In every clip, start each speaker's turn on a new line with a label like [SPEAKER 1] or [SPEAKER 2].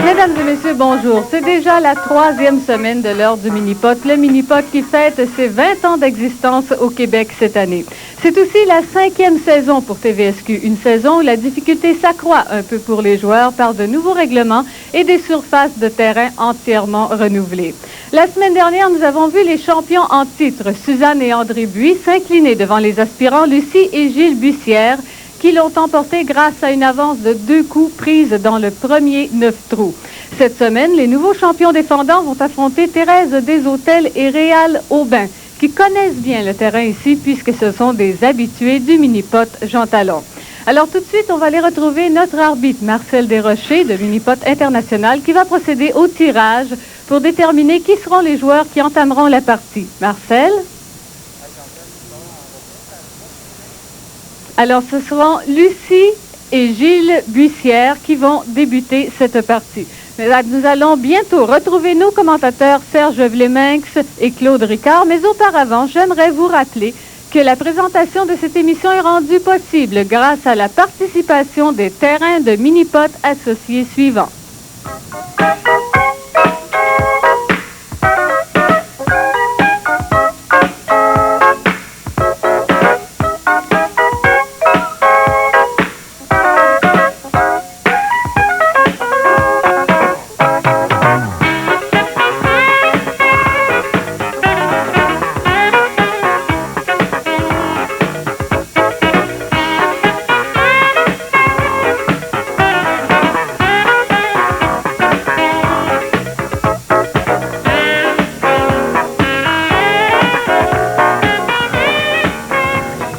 [SPEAKER 1] Mesdames et messieurs, bonjour. C'est déjà la 3e semaine de l'heure du Mini-Pot, le Mini-Pot qui fête ses 20 ans d'existence au Québec cette année. C'est aussi la 5e saison pour TVSQ, une saison où la difficulté s'accroît un peu pour les joueurs par de nouveaux règlements et des surfaces de terrain entièrement renouvelées. La semaine dernière, nous avons vu les champions en titre, Suzanne et André Buis, s'incliner devant les aspirants Lucie et Gilles Bussière, qui l'ont emporté grâce à une avance de 2 coups prise dans le premier 9 trous. Cette semaine, les nouveaux champions défendants vont affronter Thérèse Deshôtels et Réal Aubin, qui connaissent bien le terrain ici puisque ce sont des habitués du Mini-Pot Jean Talon. Alors tout de suite, on va aller retrouver notre arbitre, Marcel Desrochers, de Mini-Pot International, qui va procéder au tirage pour déterminer qui seront les joueurs qui entameront la partie. Marcel? Alors, ce seront Lucie et Gilles Bussière qui vont débuter cette partie. Mais nous allons bientôt retrouver nos commentateurs Serge Vleminx et Claude Ricard. Mais auparavant, j'aimerais vous rappeler que la présentation de cette émission est rendue possible grâce à la participation des terrains de Mini-Pot associés suivants.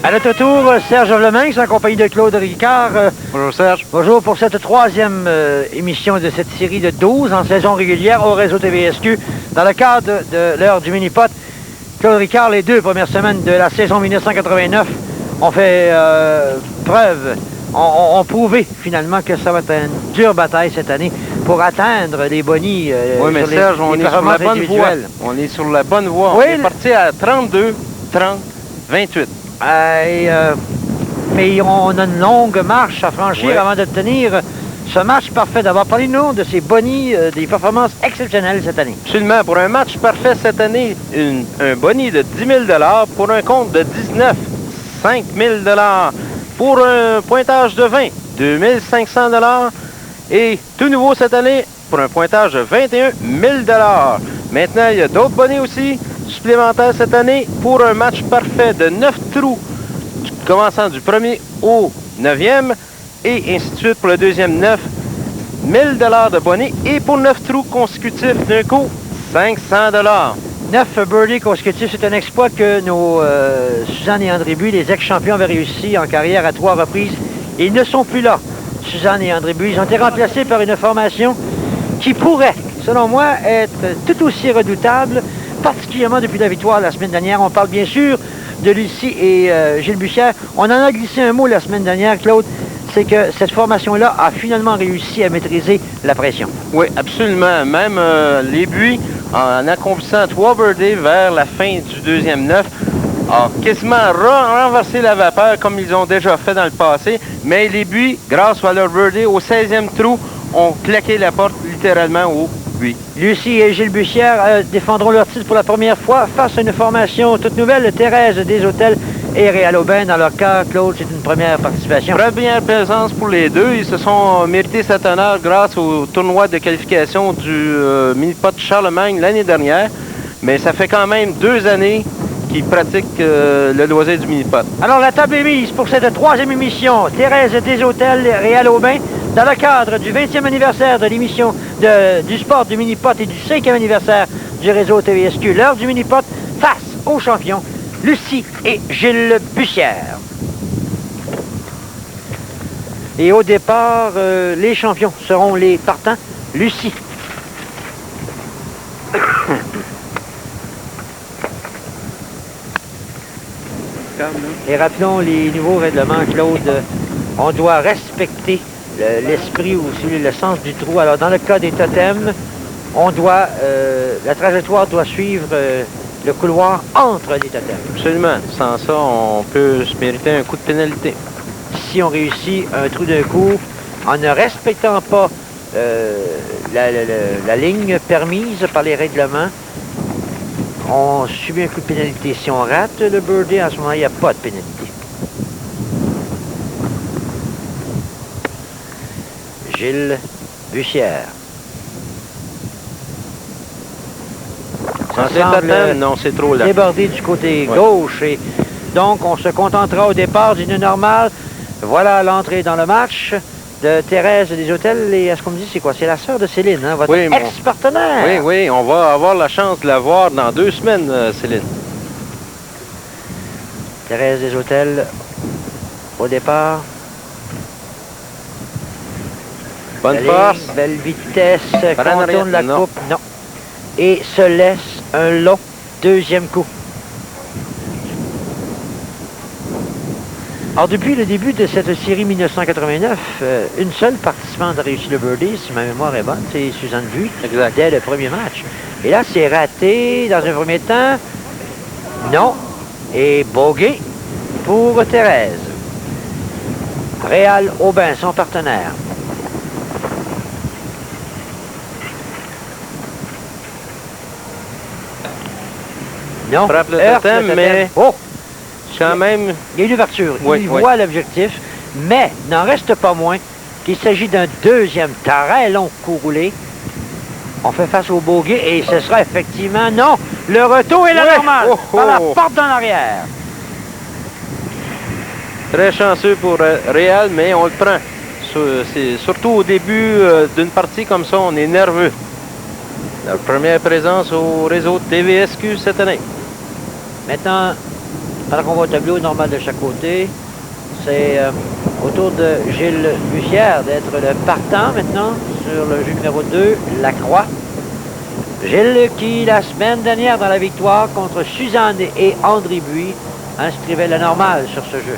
[SPEAKER 2] À notre tour, Serge Vleminx, en compagnie de Claude Ricard.
[SPEAKER 3] Bonjour Serge.
[SPEAKER 2] Bonjour pour cette 3e émission de cette série de 12 en saison régulière au réseau TVSQ. Dans le cadre de l'heure du Mini-Pot, Claude Ricard, les 2 premières semaines de la saison 1989 ont fait preuve, ont prouvé finalement que ça va être une dure bataille cette année pour atteindre les bonnies.
[SPEAKER 3] Oui, mais Serge, on est sur la bonne voie. On est sur la bonne voie.
[SPEAKER 2] Oui,
[SPEAKER 3] on est parti à 32, 30, 28.
[SPEAKER 2] Mais on a une longue marche à franchir avant d'obtenir ce match parfait. D'abord, parlez-nous de ces bonnies, des performances exceptionnelles cette année.
[SPEAKER 3] Absolument. Pour un match parfait cette année, un boni de 10 000 pour un compte de 19, 5 000 pour un pointage de 20, 2 500 et tout nouveau cette année, pour un pointage de 21 000 Maintenant, il y a d'autres bonnets aussi supplémentaires cette année pour un match parfait de 9 trous, commençant du 1er au 9e, et ainsi de suite pour le deuxième 9, 1000 $ de bonnet, et pour 9 trous consécutifs d'un coup, 500 $.
[SPEAKER 2] 9 birdies consécutifs, c'est un exploit que nos Suzanne et André Buis, les ex-champions, avaient réussi en carrière à 3 reprises. Et ils ne sont plus là, Suzanne et André Buis. Ils ont été remplacés par une formation qui pourrait, selon moi, être tout aussi redoutable, particulièrement depuis la victoire la semaine dernière. On parle bien sûr de Lucie et Gilles Bussière. On en a glissé un mot la semaine dernière, Claude. C'est que cette formation-là a finalement réussi à maîtriser la pression.
[SPEAKER 3] Oui, absolument. Même les Buis, en accomplissant 3 birdies vers la fin du deuxième 9, a quasiment renversé la vapeur comme ils ont déjà fait dans le passé. Mais les Buis, grâce à leur birdie au 16e trou, ont claqué la porte littéralement au Buis.
[SPEAKER 2] Lucie et Gilles Bussière défendront leur titre pour la première fois face à une formation toute nouvelle, Thérèse Deshôtels et Réal Aubin. Dans leur cas, Claude, c'est une première participation.
[SPEAKER 3] Première présence pour les deux. Ils se sont mérités cet honneur grâce au tournoi de qualification du Mini-Pot Charlemagne l'année dernière. Mais ça fait quand même 2 années qu'ils pratiquent le loisir du Mini-Pot.
[SPEAKER 2] Alors, la table est mise pour cette 3e émission. Thérèse Deshôtels, Réal Aubin. dans le cadre du 20e anniversaire de l'émission du sport du mini-pot et du 5e anniversaire du réseau TVSQ. L'heure du mini-pot face aux champions Lucie et Gilles Bussière. Et au départ, les champions seront les partants Lucie. Et rappelons les nouveaux règlements, Claude. On doit respecter l'esprit ou le sens du trou. Alors, dans le cas des totems, on doit, la trajectoire doit suivre le couloir entre les totems.
[SPEAKER 3] Absolument. Sans ça, on peut se mériter un coup de pénalité.
[SPEAKER 2] Si on réussit un trou d'un coup, en ne respectant pas la ligne permise par les règlements, on subit un coup de pénalité. Si on rate le birdie, en ce moment, il n'y a pas de pénalité. Gilles Bussière.
[SPEAKER 3] Ça semble non, c'est trop là.
[SPEAKER 2] Débordé du côté gauche. Et donc, on se contentera au départ d'une normale. Voilà l'entrée dans le match de Thérèse des Hôtels. Et est-ce qu'on me dit, c'est quoi? C'est la sœur de Céline, hein, votre ex-partenaire.
[SPEAKER 3] Oui, oui, on va avoir la chance de la voir dans 2 semaines, Céline.
[SPEAKER 2] Thérèse des Hôtels, au départ.
[SPEAKER 3] Bonne force.
[SPEAKER 2] Belle vitesse, contourne la coupe. Non. Et se laisse un long deuxième coup. Alors, depuis le début de cette série 1989, une seule participante a réussi le birdie, si ma mémoire est bonne, c'est Suzanne Vuit, dès le premier match. Et là, c'est raté dans un premier temps. Non. Et bogey pour Thérèse. Réal Aubin, son partenaire. Non,
[SPEAKER 3] frappe le totem, mais quand même...
[SPEAKER 2] Il y a une ouverture.
[SPEAKER 3] Oui,
[SPEAKER 2] il voit l'objectif, mais n'en reste pas moins qu'il s'agit d'un deuxième très long coup roulé. On fait face au bogey et ce sera effectivement... Non, le retour est la normale, par la porte d'en arrière.
[SPEAKER 3] Très chanceux pour Réal, mais on le prend. C'est surtout au début d'une partie comme ça, on est nerveux. Notre première présence au réseau TVSQ cette année.
[SPEAKER 2] Maintenant, pendant qu'on va au tableau normal de chaque côté, c'est au tour de Gilles Bussière d'être le partant maintenant sur le jeu numéro 2, la Croix. Gilles qui, la semaine dernière dans la victoire contre Suzanne et André Buis, inscrivait la normale sur ce jeu.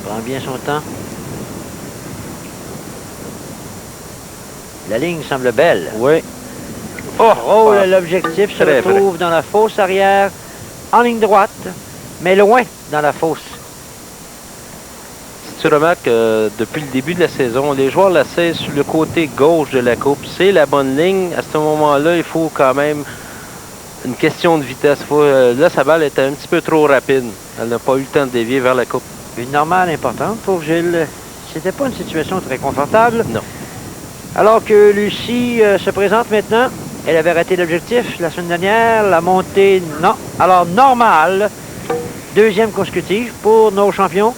[SPEAKER 2] Prend bien son temps. La ligne semble belle.
[SPEAKER 3] Oui.
[SPEAKER 2] Oh, l'objectif se retrouve dans la fosse arrière, en ligne droite, mais loin dans la fosse.
[SPEAKER 3] Si tu remarques, depuis le début de la saison, les joueurs l'essaient sur le côté gauche de la coupe. C'est la bonne ligne. À ce moment-là, il faut quand même une question de vitesse. Là, sa balle était un petit peu trop rapide. Elle n'a pas eu le temps de dévier vers la coupe.
[SPEAKER 2] Une normale importante pour Gilles. C'était pas une situation très confortable.
[SPEAKER 3] Non.
[SPEAKER 2] Alors que Lucie se présente maintenant. Elle avait raté l'objectif la semaine dernière. La montée, non. Alors, normale. Deuxième consécutive pour nos champions.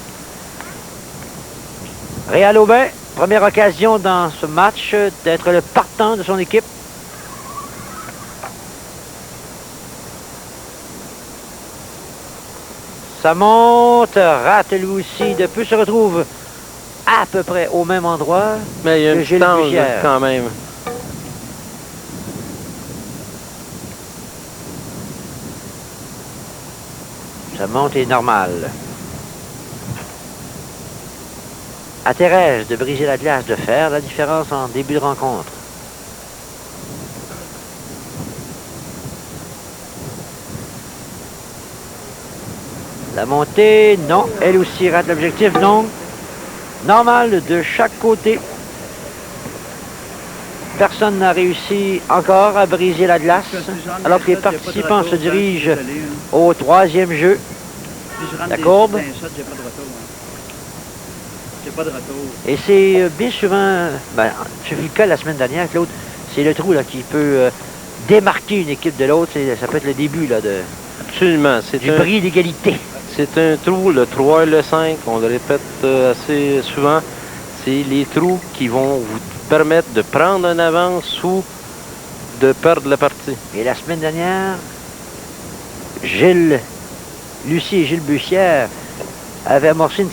[SPEAKER 2] Réal Aubin, première occasion dans ce match d'être le partant de son équipe. Ça monte, rate lui aussi. De peu se retrouve à peu près au même endroit.
[SPEAKER 3] Mais il y a une distance quand même.
[SPEAKER 2] Ça monte est normal. À Thérèse de briser la glace, de faire la différence en début de rencontre. La montée, non. Elle aussi rate l'objectif, non. Normal de chaque côté. Personne n'a réussi encore à briser la glace, alors que les participants se dirigent au troisième jeu. La courbe. pas de retour. Et c'est bien souvent, ce fut le cas la semaine dernière, Claude, c'est le trou là, qui peut démarquer une équipe de l'autre. Ça peut être le début là,
[SPEAKER 3] Absolument.
[SPEAKER 2] du bris d'égalité.
[SPEAKER 3] C'est un trou, le 3 et le 5, on le répète assez souvent. C'est les trous qui vont vous permettre de prendre un avance ou de perdre la partie.
[SPEAKER 2] Et la semaine dernière, Lucie et Gilles Bussière avaient amorcé une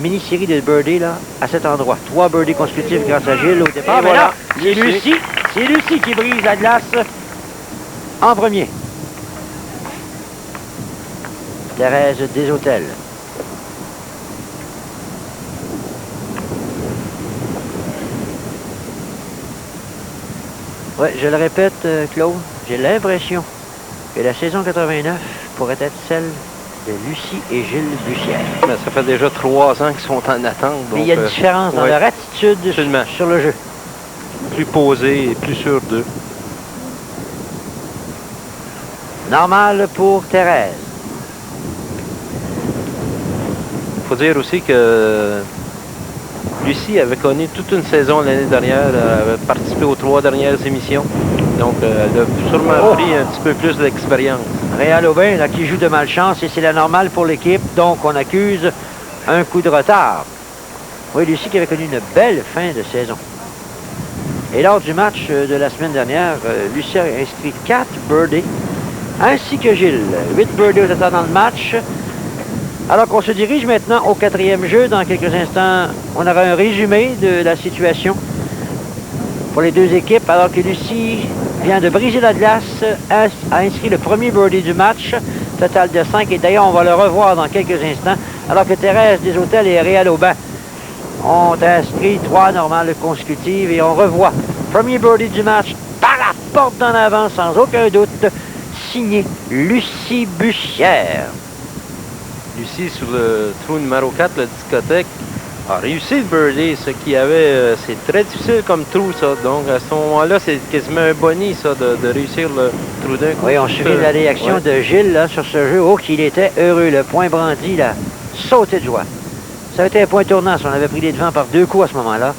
[SPEAKER 2] mini-série de birdies là, à cet endroit. 3 birdies consécutifs grâce à Gilles au départ.
[SPEAKER 3] Et voilà,
[SPEAKER 2] c'est Lucie qui brise la glace en premier. Thérèse Deshôtels. Oui, je le répète, Claude, j'ai l'impression que la saison 89 pourrait être celle de Lucie et Gilles Bussière.
[SPEAKER 3] Mais ça fait déjà 3 ans qu'ils sont en attente.
[SPEAKER 2] Mais il y a une différence dans leur attitude sur le jeu.
[SPEAKER 3] Plus posé et plus sûr d'eux.
[SPEAKER 2] Normal pour Thérèse.
[SPEAKER 3] Il faut dire aussi que Lucie avait connu toute une saison l'année dernière. Elle avait participé aux 3 dernières émissions. Donc, elle a sûrement pris un petit peu plus d'expérience.
[SPEAKER 2] Réal Aubin, là, qui joue de malchance, et c'est la normale pour l'équipe. Donc, on accuse un coup de retard. Oui, Lucie qui avait connu une belle fin de saison. Et lors du match de la semaine dernière, Lucie a inscrit 4 birdies, ainsi que Gilles. 8 birdies au total dans le match. Alors qu'on se dirige maintenant au 4e jeu. Dans quelques instants, on aura un résumé de la situation pour les deux équipes, alors que Lucie vient de briser la glace, a inscrit le premier birdie du match, total de 5, et d'ailleurs on va le revoir dans quelques instants, alors que Thérèse Deshôtels et Réal Aubin ont inscrit 3 normales consécutives, et on revoit premier birdie du match par la porte d'en avant, sans aucun doute, signé Lucie Bussière.
[SPEAKER 3] Lucie, sur le trou numéro 4, la discothèque, a réussi le birdie, ce qui avait... c'est très difficile comme trou, ça. Donc, à ce moment-là, c'est quasiment un boni, ça, de réussir le trou d'un coup.
[SPEAKER 2] Oui, on suit la réaction de Gilles là, sur ce jeu. Oh, qu'il était heureux. Le point brandi, là, sauté de joie. Ça a été un point tournant si on avait pris les devants par 2 coups à ce moment-là.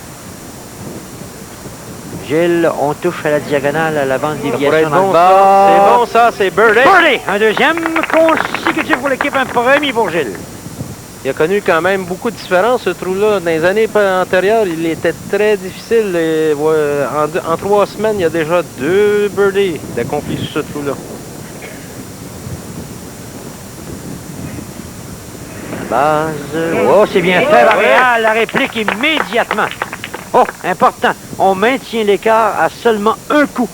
[SPEAKER 2] Gilles, on touche à la diagonale, à la bande déviation dans le bas.
[SPEAKER 3] C'est bon, ça, c'est birdie.
[SPEAKER 2] Birdie! Un deuxième consécutif pour l'équipe, un premier pour Gilles.
[SPEAKER 3] Il a connu quand même beaucoup de différences, ce trou-là. Dans les années antérieures, il était très difficile. Et, en 3 semaines, il y a déjà 2 birdies d'accomplis sur ce trou-là.
[SPEAKER 2] Base. Oh, c'est bien fait, Réal. La réplique immédiatement. Oh, important. On maintient l'écart à seulement un coup.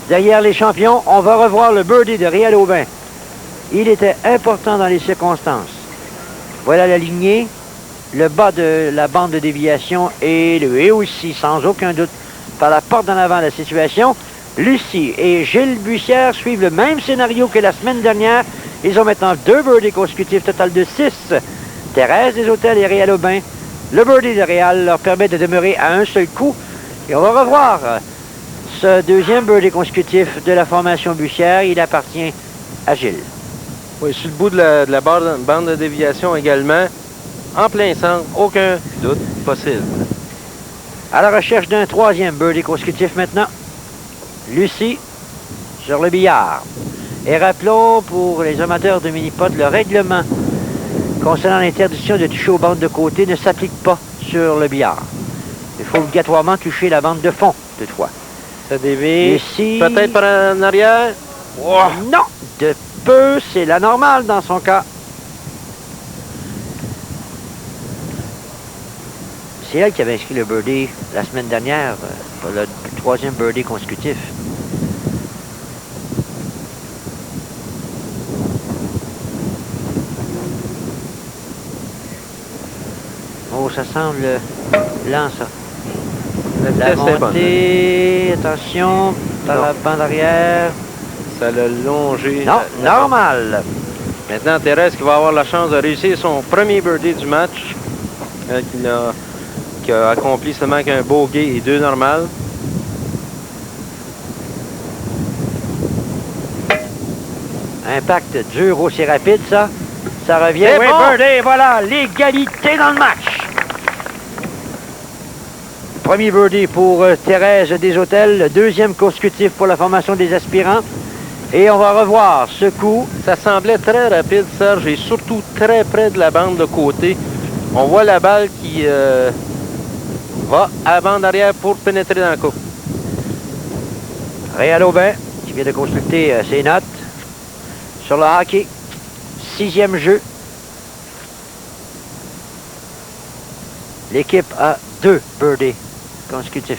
[SPEAKER 2] Derrière les champions, on va revoir le birdie de Réal Aubin. Il était important dans les circonstances. Voilà la lignée, le bas de la bande de déviation et aussi, sans aucun doute, par la porte d'en avant de la situation. Lucie et Gilles Bussière suivent le même scénario que la semaine dernière. Ils ont maintenant 2 birdies consécutifs, total de 6. Thérèse Deshôtels et Réal Aubin. Le birdie de Réal leur permet de demeurer à un seul coup. Et on va revoir ce deuxième birdie consécutif de la formation Bussière. Il appartient à Gilles.
[SPEAKER 3] Oui, sur le bout de la bande de déviation également, en plein centre, aucun doute possible.
[SPEAKER 2] À la recherche d'un 3e birdie consécutif maintenant. Lucie sur le billard. Et rappelons pour les amateurs de mini-pot, le règlement concernant l'interdiction de toucher aux bandes de côté ne s'applique pas sur le billard. Il faut obligatoirement toucher la bande de fond, toutefois.
[SPEAKER 3] Ça dévie.
[SPEAKER 2] Lucie...
[SPEAKER 3] Peut-être par en arrière.
[SPEAKER 2] Oh, non, de peu, c'est la normale dans son cas. C'est elle qui avait inscrit le birdie la semaine dernière, pour le 3e birdie consécutif. Oh, ça semble lent, ça. La montée, attention, par la bande arrière.
[SPEAKER 3] Ça l'a longé.
[SPEAKER 2] Non, normal.
[SPEAKER 3] Maintenant, Thérèse qui va avoir la chance de réussir son premier birdie du match. Qui a accompli seulement qu'un bogey et 2 normales.
[SPEAKER 2] Impact dur, aussi rapide, ça. Ça revient.
[SPEAKER 3] C'est
[SPEAKER 2] Oui,
[SPEAKER 3] bon.
[SPEAKER 2] birdie, voilà, l'égalité dans le match. Premier birdie pour Thérèse Desautels, le deuxième consécutif pour la formation des aspirants. Et on va revoir ce coup.
[SPEAKER 3] Ça semblait très rapide, Serge, et surtout très près de la bande de côté. On voit la balle qui va à la bande arrière pour pénétrer dans la coupe.
[SPEAKER 2] Réal Aubin, qui vient de consulter ses notes sur le hockey. 6e jeu. L'équipe a 2 birdies consécutifs.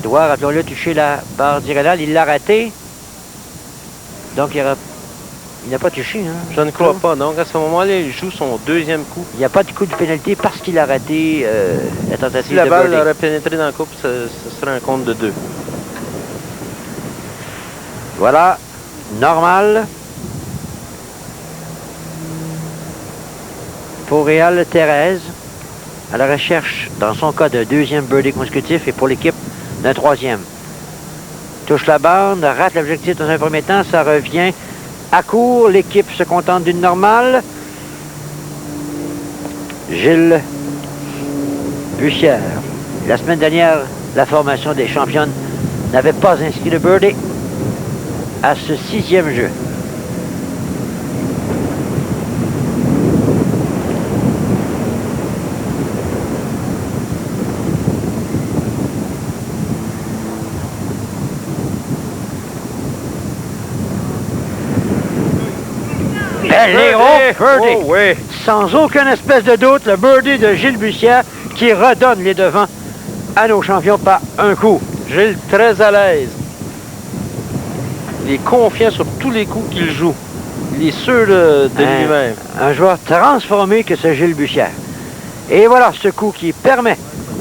[SPEAKER 2] Doit, rappelons-le, toucher la barre diagonale. Il l'a raté. Donc, il n'a pas touché. Hein,
[SPEAKER 3] Je ne crois pas. Donc, à ce moment-là, il joue son deuxième coup.
[SPEAKER 2] Il n'y a pas de coup de pénalité parce qu'il a raté la tentative
[SPEAKER 3] Si la
[SPEAKER 2] de
[SPEAKER 3] balle
[SPEAKER 2] birdie.
[SPEAKER 3] aurait pénétré dans la coupe, ce serait un compte de 2.
[SPEAKER 2] Voilà, normal. Pour Réal Thérèse, à la recherche, dans son cas, d'un deuxième birdie consécutif et pour l'équipe, d'un troisième. Touche la bande, rate l'objectif dans un premier temps, ça revient à court. L'équipe se contente d'une normale. Gilles Bussière. La semaine dernière, la formation des championnes n'avait pas inscrit le birdie à ce 6e jeu. Birdie.
[SPEAKER 3] Oh, oui.
[SPEAKER 2] Sans aucune espèce de doute, le birdie de Gilles Bussière qui redonne les devants à nos champions par un coup.
[SPEAKER 3] Gilles, très à l'aise. Il est confiant sur tous les coups qu'il joue. Il est sûr de lui-même.
[SPEAKER 2] Un joueur transformé que ce Gilles Bussière. Et voilà ce coup qui permet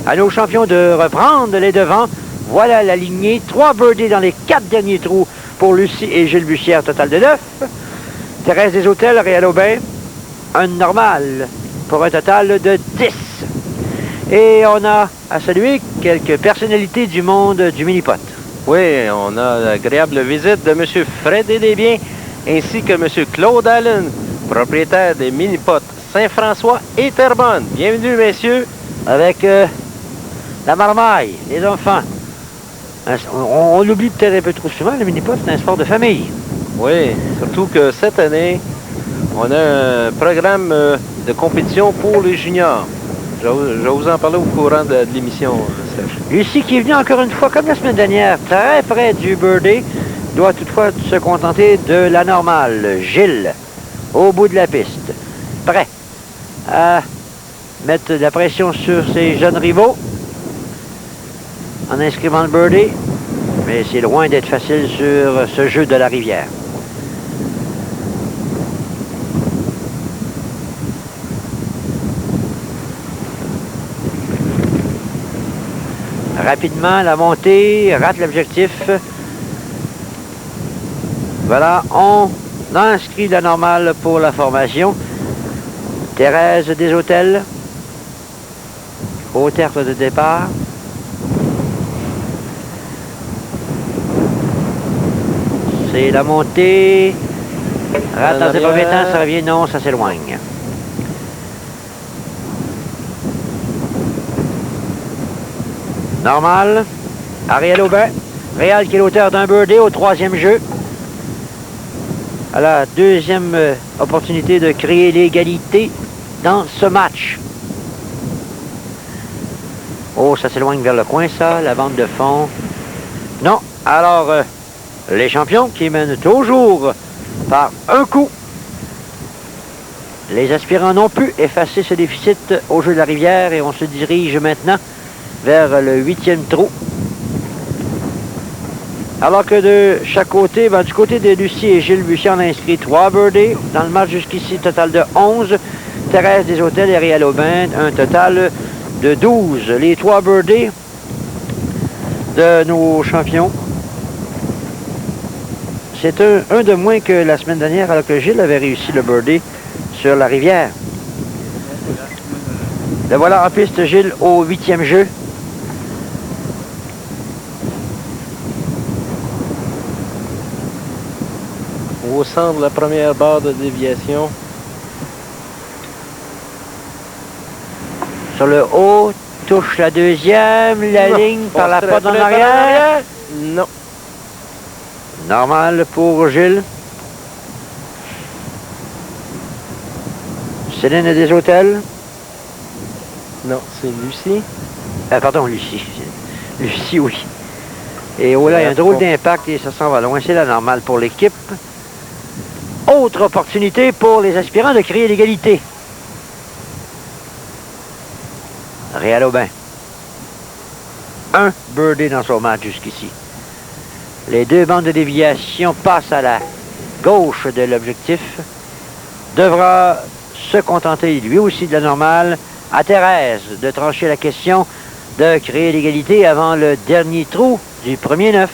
[SPEAKER 2] à nos champions de reprendre les devants. Voilà la lignée. 3 birdies dans les 4 derniers trous pour Lucie et Gilles Bussière, total de 9. Thérèse Desautels, Réal Aubin, un normal pour un total de 10. Et on a à saluer quelques personnalités du monde du mini-pot.
[SPEAKER 3] Oui, on a l'agréable visite de M. Fred Desbiens ainsi que M. Claude Allen, propriétaire des mini-pots Saint-François et Terrebonne. Bienvenue, messieurs.
[SPEAKER 2] Avec la marmaille, les enfants. On l'oublie peut-être un peu trop souvent, le mini-pot, c'est un sport de famille.
[SPEAKER 3] Oui, surtout que cette année, on a un programme de compétition pour les juniors. Je vais vous en parler au courant de l'émission, Serge.
[SPEAKER 2] Lucie qui est venue encore une fois, comme la semaine dernière, très près du birdie, doit toutefois se contenter de la normale. Gilles, au bout de la piste, prêt à mettre de la pression sur ses jeunes rivaux en inscrivant le birdie, mais c'est loin d'être facile sur ce jeu de la rivière. Rapidement, la montée, rate l'objectif. Voilà, on inscrit la normale pour la formation. Thérèse Desautels, au tertre de départ. C'est la montée. Rate dans un premier temps, ça revient, non, ça s'éloigne. Normal. Réal Aubin. Réal qui est l'auteur d'un birdie au 3e jeu. À la 2e opportunité de créer l'égalité dans ce match. Oh, ça s'éloigne vers le coin, ça, la bande de fond. Non. Alors, les champions qui mènent toujours par un coup. Les aspirants n'ont pu effacer ce déficit au jeu de la rivière et on se dirige maintenant vers le 8e trou. Alors que de chaque côté, du côté de Lucie et Gilles Bussière, on a inscrit 3 birdies. Dans le match jusqu'ici, total de 11. Thérèse Desautels et Réal Aubin, un total de 12. Les 3 birdies de nos champions. C'est un de moins que la semaine dernière, alors que Gilles avait réussi le birdie sur la rivière. Le voilà en piste, Gilles, au 8e jeu.
[SPEAKER 3] Au centre de la première barre de déviation.
[SPEAKER 2] Sur le haut, touche la deuxième, la ligne par la porte en arrière.
[SPEAKER 3] Non.
[SPEAKER 2] Normal pour Gilles. Céline des Hôtels.
[SPEAKER 3] Non, c'est Lucie.
[SPEAKER 2] Pardon, Lucie. Lucie, oui. Et oh là, il y a un drôle d'impact et ça s'en va loin. C'est la normale pour l'équipe. Autre opportunité pour les aspirants de créer l'égalité. Réal Aubin. Un birdie dans son match jusqu'ici. Les deux bandes de déviation passent à la gauche de l'objectif. Devra se contenter lui aussi de la normale. À Thérèse de trancher la question de créer l'égalité avant le dernier trou du premier 9.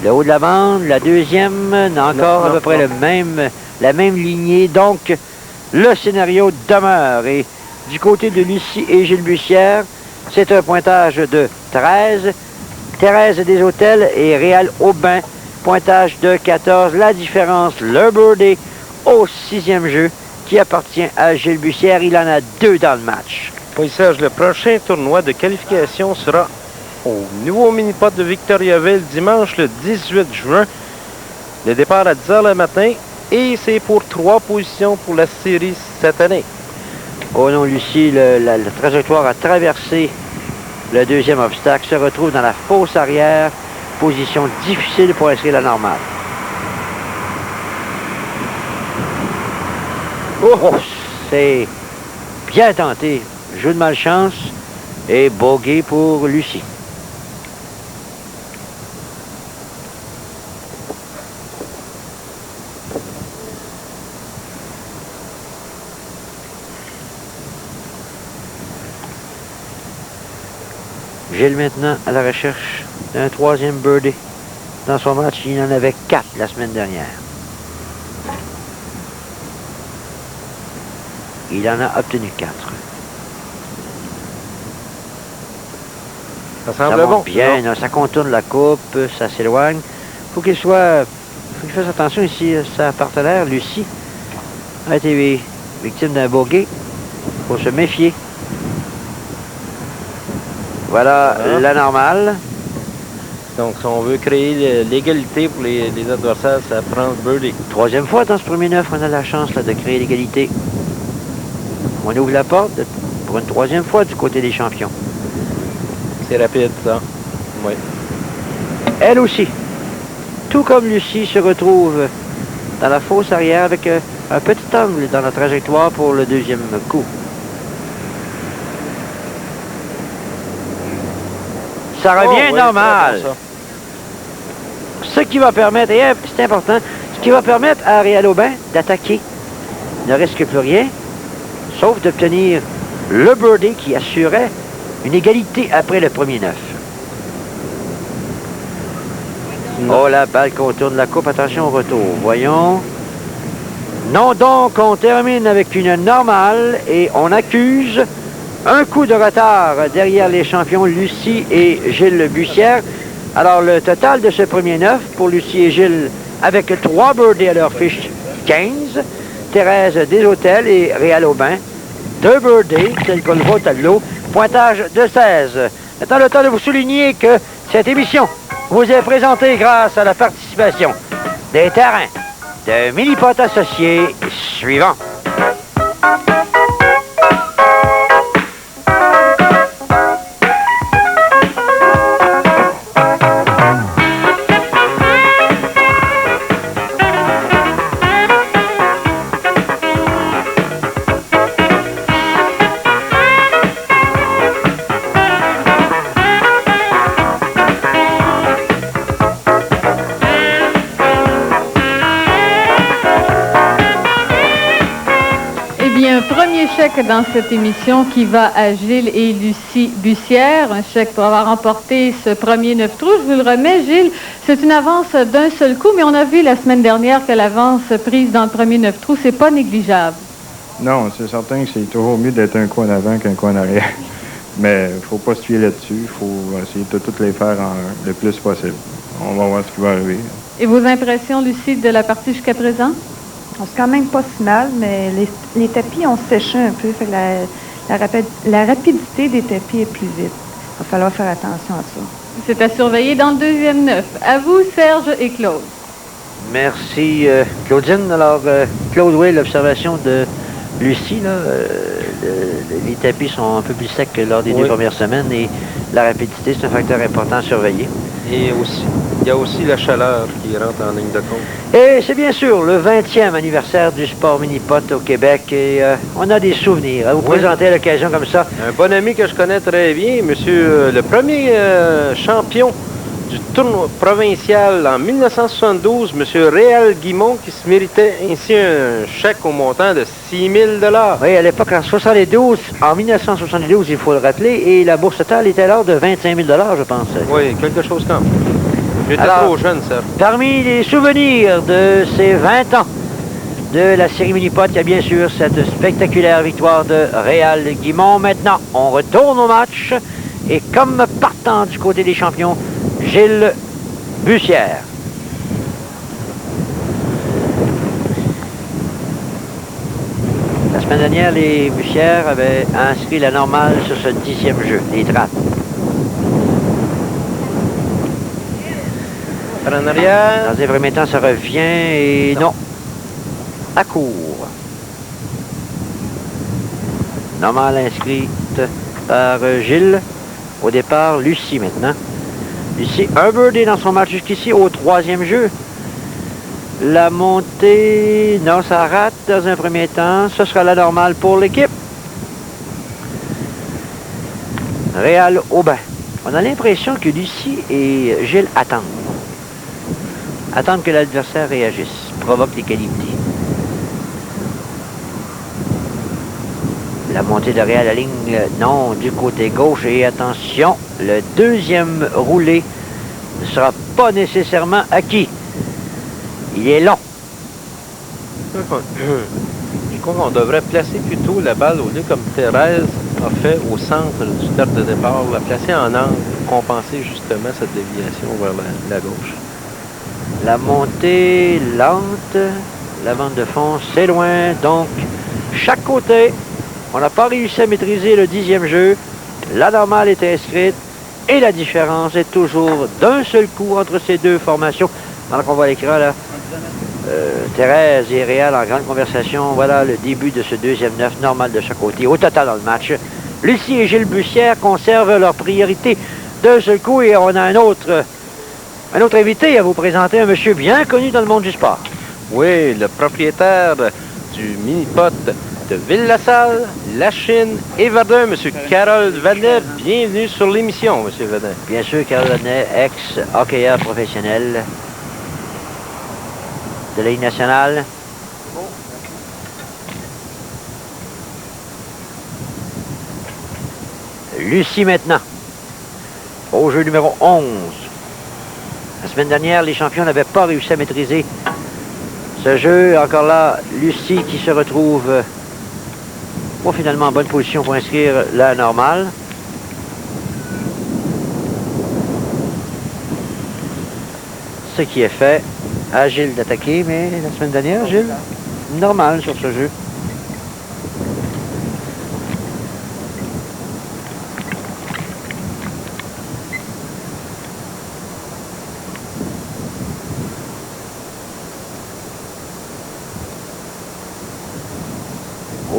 [SPEAKER 2] Le haut de la bande, la deuxième, encore à peu près la même lignée. Donc, le scénario demeure. Et du côté de Lucie et Gilles Bussière, c'est un pointage de 13. Thérèse des Hôtels et Réal Aubin, pointage de 14. La différence, le birdie au 6e jeu qui appartient à Gilles Bussière. Il en a 2 dans le match.
[SPEAKER 3] Oui, Serge, le prochain tournoi de qualification sera au nouveau mini-pot de Victoriaville dimanche le 18 juin. Le départ à 10 h le matin et c'est pour 3 positions pour la série cette année.
[SPEAKER 2] Oh non, Lucie, la trajectoire a traversé le deuxième obstacle, se retrouve dans la fosse arrière, position difficile pour inscrire la normale. Oh, c'est bien tenté. Jeu de malchance et bogey pour Lucie. Gilles maintenant à la recherche d'un 3e birdie. Dans son match, il en avait 4 la semaine dernière. Il en a obtenu 4.
[SPEAKER 3] Ça semble
[SPEAKER 2] ça
[SPEAKER 3] bon.
[SPEAKER 2] Bien, là, ça contourne la coupe, ça s'éloigne. Faut qu'il fasse attention ici. Sa partenaire, Lucie, a été victime d'un bogey. Faut se méfier. Voilà la normale.
[SPEAKER 3] Donc, si on veut créer l'égalité pour les adversaires, ça prend le birdie.
[SPEAKER 2] 3e fois dans ce premier 9, on a la chance là, de créer l'égalité. On ouvre la porte pour une 3e fois du côté des champions.
[SPEAKER 3] C'est rapide, ça. Oui.
[SPEAKER 2] Elle aussi, tout comme Lucie, se retrouve dans la fosse arrière avec un petit angle dans la trajectoire pour le 2e coup. Ça revient normal. Ce qui va permettre, et c'est important, ce qui va permettre à Réal Aubin d'attaquer. Il ne risque plus rien, sauf d'obtenir le birdie qui assurait une égalité après le premier 9. Oh, la balle contourne la coupe. Attention au retour. Voyons. Non, donc, on termine avec une normale et on accuse un coup de retard derrière les champions Lucie et Gilles Bussière. Alors, le total de ce premier 9 pour Lucie et Gilles, avec 3 birdies à leur fiche, 15. Thérèse des Hôtels et Réal Aubin, 2 birdies, tel qu'on le voit au tableau, pointage de 16. Maintenant, le temps de vous souligner que cette émission vous est présentée grâce à la participation des terrains de Mini-Pot associés suivants.
[SPEAKER 1] Premier chèque dans cette émission qui va à Gilles et Lucie Bussière. Un chèque pour avoir remporté ce premier 9 trous. Je vous le remets, Gilles. C'est une avance d'un seul coup, mais on a vu la semaine dernière que l'avance prise dans le premier 9 trous, c'est pas négligeable.
[SPEAKER 4] Non, c'est certain que c'est toujours mieux d'être un coup en avant qu'un coup en arrière. Mais il ne faut pas se fier là-dessus. Il faut essayer de toutes les faire le plus possible. On va voir ce qui va arriver.
[SPEAKER 1] Et vos impressions, Lucie, de la partie jusqu'à présent?
[SPEAKER 5] C'est quand même pas si mal, mais les tapis ont séché un peu. Fait que la rapidité des tapis est plus vite. Il va falloir faire attention à ça.
[SPEAKER 1] C'est à surveiller dans le deuxième 9. À vous, Serge et Claude.
[SPEAKER 2] Merci, Claudine. Alors, Claude, oui, l'observation de Lucie, là, les tapis sont un peu plus secs que lors des 2 premières semaines et la rapidité, c'est un facteur important à surveiller.
[SPEAKER 3] Et aussi, il y a aussi la chaleur qui rentre en ligne de compte.
[SPEAKER 2] Et c'est bien sûr le 20e anniversaire du sport mini-pot au Québec et on a des souvenirs à vous présenter à l'occasion comme ça.
[SPEAKER 3] Un bon ami que je connais très bien, monsieur, le premier champion du tournoi provincial en 1972, monsieur Réal Guimont, qui se méritait ainsi un chèque au montant de 6 000 $.
[SPEAKER 2] Oui, à l'époque, en 1972, il faut le rappeler, et la bourse totale était alors de 25 000 $, je pense.
[SPEAKER 3] Oui, quelque chose comme ça. J'étais trop jeune, ça.
[SPEAKER 2] Parmi les souvenirs de ces 20 ans de la série Mini-Pot, il y a bien sûr cette spectaculaire victoire de Réal Guimont. Maintenant, on retourne au match, et comme partant du côté des champions, Gilles Bussière. La semaine dernière, les Bussières avaient inscrit la normale sur ce 10e jeu, les trappes.
[SPEAKER 3] En arrière.
[SPEAKER 2] Dans un premier temps, ça revient et non. À court. Normale inscrite par Gilles. Au départ, Lucie maintenant. Lucie, un birdie dans son match jusqu'ici au 3e jeu. La montée, non, ça rate dans un premier temps. Ce sera la normale pour l'équipe. Réal Aubin. On a l'impression que Lucie et Gilles attendent. Attendent que l'adversaire réagisse, provoque des qualités. La montée de Réal, la ligne, non, du côté gauche. Et attention, le deuxième roulé ne sera pas nécessairement acquis. Il est long.
[SPEAKER 3] Je crois qu'on devrait placer plutôt la balle au lieu comme Thérèse a fait au centre du terre de départ, la placer en angle pour compenser justement cette déviation vers la gauche.
[SPEAKER 2] La montée lente, la bande de fond, c'est loin. Donc, chaque côté, on n'a pas réussi à maîtriser le 10e jeu. La normale est inscrite et la différence est toujours d'un seul coup entre ces deux formations. Alors qu'on voit à l'écran là, Thérèse et Réal en grande conversation. Voilà le début de ce deuxième 9 normal de chaque côté. Au total dans le match, Lucie et Gilles Bussière conservent leur priorité d'un seul coup et on a un autre invité à vous présenter, un monsieur bien connu dans le monde du sport.
[SPEAKER 3] Oui, le propriétaire du mini-pot de Ville-la-Salle, La Chine et Verdun, M. Carole Vanet. Bienvenue sur l'émission, M. Vanet.
[SPEAKER 2] Bien sûr, Carole Vanet, ex-hockeyeur professionnel de la Ligue nationale. Lucie maintenant, au jeu numéro 11. La semaine dernière, les champions n'avaient pas réussi à maîtriser ce jeu. Encore là, Lucie qui se retrouve finalement en bonne position pour inscrire la normale. Ce qui est fait à Gilles d'attaquer, mais la semaine dernière, Gilles, normal sur ce jeu.